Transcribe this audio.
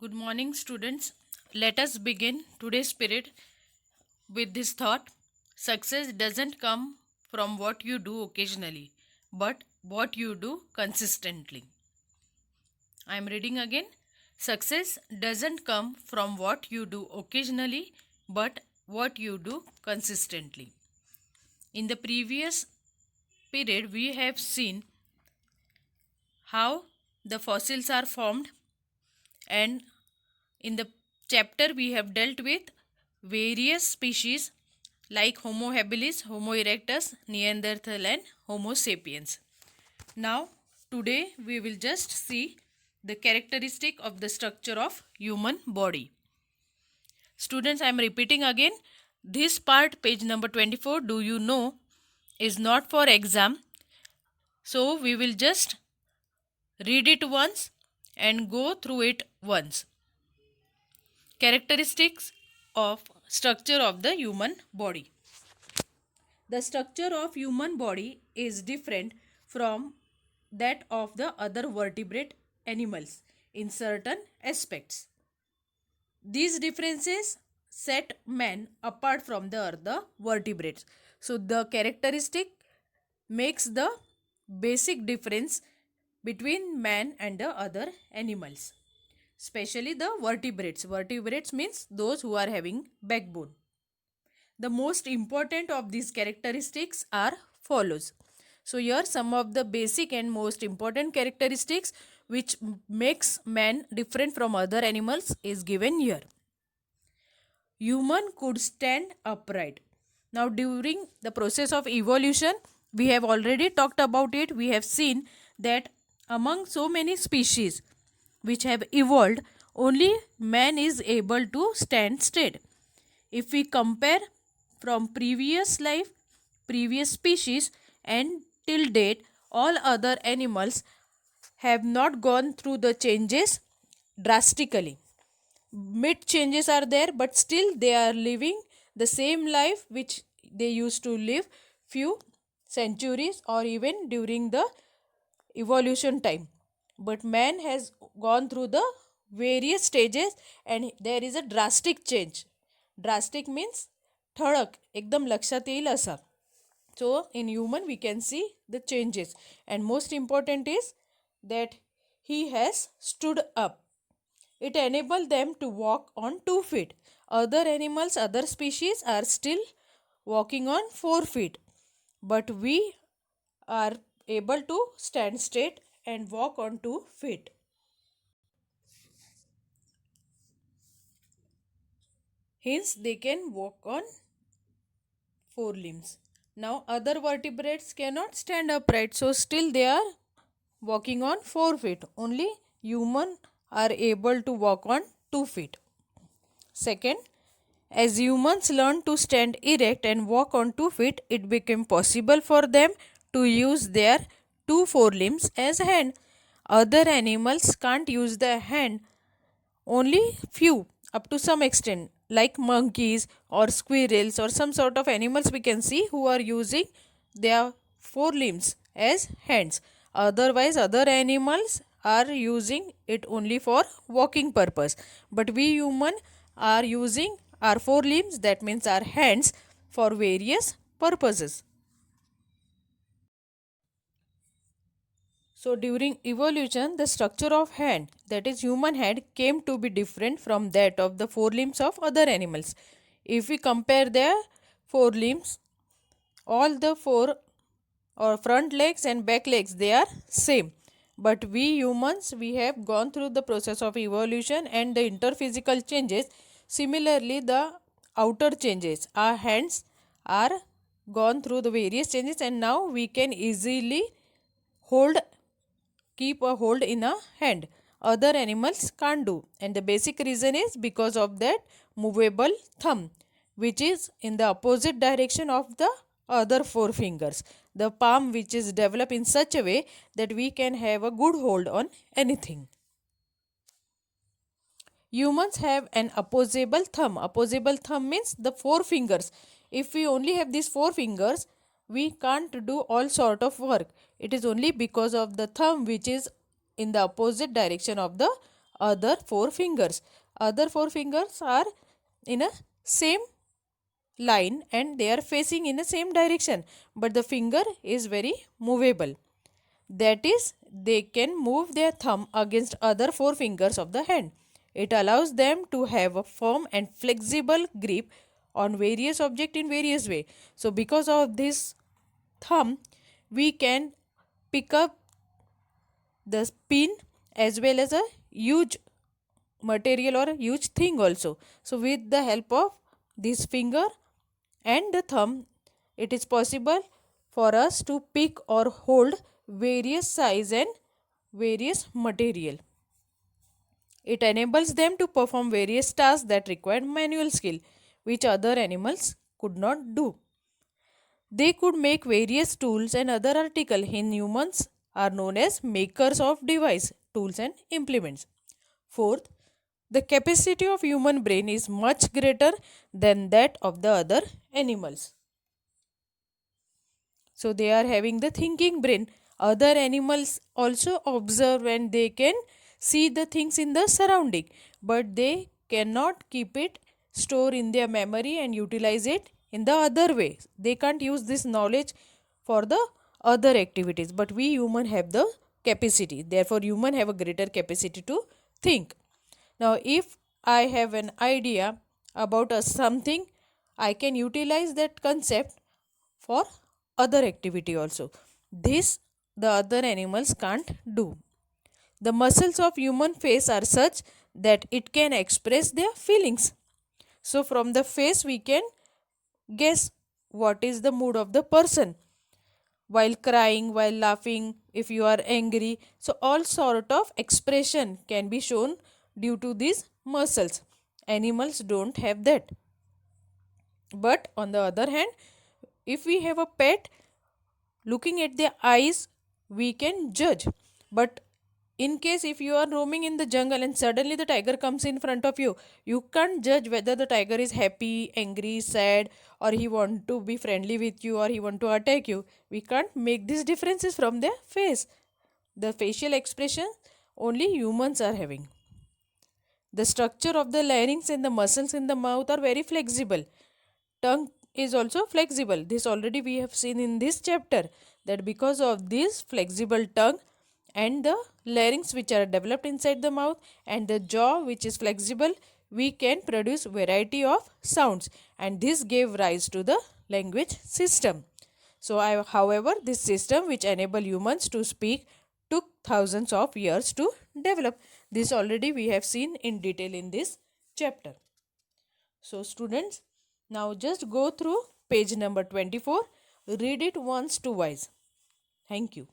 Good morning, students. Let us begin today's period with this thought. Success doesn't come from what you do occasionally, but what you do consistently. I am reading again. Success doesn't come from what you do occasionally, but what you do consistently. In the previous period, we have seen how the fossils are formed, and in the chapter we have dealt with various species like Homo habilis, Homo erectus, Neanderthal and Homo sapiens. Now today we will just see the characteristic of the structure of human body. Students, I am repeating again, this part, page number 24, do you know, is not for exam. So we will just read it once and go through it once. Characteristics of structure of the human body. The structure of human body is different from that of the other vertebrate animals in certain aspects. These differences set man apart from the other vertebrates. So the characteristic makes the basic difference between man and the other animals, especially the vertebrates. Vertebrates means those who are having backbone. The most important of these characteristics are follows. So here some of the basic and most important characteristics which makes man different from other animals is given here. Human could stand upright. Now during the process of evolution, we have already talked about it. We have seen that among so many species which have evolved, only man is able to stand straight. If we compare from previous life, previous species and till date, all other animals have not gone through the changes drastically. Mid changes are there, but still they are living the same life which they used to live few centuries or even during the evolution time. But man has gone through the various stages and there is a drastic change. Drastic means ठळक एकदम लक्षात येईल असा. So in human we can see the changes, and most important is that he has stood up. It enables them to walk on 2 feet. Other animals, other species are still walking on 4 feet, but we are able to stand straight and walk on 2 feet. Hence they can walk on 4 limbs. Now other vertebrates cannot stand upright, so still they are walking on 4 feet. Only human are able to walk on 2 feet. Second, as humans learn to stand erect and walk on 2 feet, it became possible for them to use their two forelimbs as hand. Other animals can't use the hand, only few up to some extent, like monkeys or squirrels or some sort of animals we can see who are using their forelimbs as hands. Otherwise other animals are using it only for walking purpose, but we human are using our forelimbs, that means our hands, for various purposes. So during evolution, the structure of hand, that is human hand, came to be different from that of the forelimbs of other animals. If we compare their forelimbs, all the four or front legs and back legs, they are same. But we humans, we have gone through the process of evolution and the interphysical changes. Similarly, the outer changes, our hands are gone through the various changes, and now we can easily hold keep a hold in a hand. Other animals can't do, and the basic reason is because of that movable thumb, which is in the opposite direction of the other four fingers. The palm, which is developed in such a way that we can have a good hold on anything. Humans have an opposable thumb. Opposable thumb means the four fingers. If we only have these four fingers, we can't do all sort of work. It is only because of the thumb which is in the opposite direction of the other four fingers. Other four fingers are in a same line and they are facing in the same direction, but the finger is very movable. That is, they can move their thumb against other four fingers of the hand. It allows them to have a firm and flexible grip on various objects in various way. So because of this thumb, we can pick up the pin as well as a huge material or a huge thing also. So with the help of this finger and the thumb, it is possible for us to pick or hold various size and various material. It enables them to perform various tasks that require manual skill, which other animals could not do. They could make various tools and other articles. In humans are known as makers of device, tools and implements. Fourth, the capacity of human brain is much greater than that of the other animals. So they are having the thinking brain. Other animals also observe and they can see the things in the surrounding, but they cannot keep it store in their memory and utilize it in the other way. They can't use this knowledge for the other activities, but we human have the capacity. Therefore human have a greater capacity to think. Now if I have an idea about a something, I can utilize that concept for other activity also. This the other animals can't do. The muscles of human face are such that it can express their feelings. So from the face we can guess what is the mood of the person while crying, while laughing, if you are angry. So all sort of expression can be shown due to these muscles. Animals don't have that. But on the other hand, if we have a pet, looking at their eyes we can judge. But in case if you are roaming in the jungle and suddenly the tiger comes in front of you, you can't judge whether the tiger is happy, angry, sad, or he want to be friendly with you or he want to attack you. We can't make these differences from their face. The facial expression only humans are having. The structure of the larynx and the muscles in the mouth are very flexible. Tongue is also flexible. This already we have seen in this chapter, that because of this flexible tongue and the larynx which are developed inside the mouth and the jaw which is flexible, we can produce variety of sounds, and this gave rise to the language system. So however, this system which enable humans to speak took thousands of years to develop. This already we have seen in detail in this chapter. So students, now just go through page number 24, read it once twice. Thank you.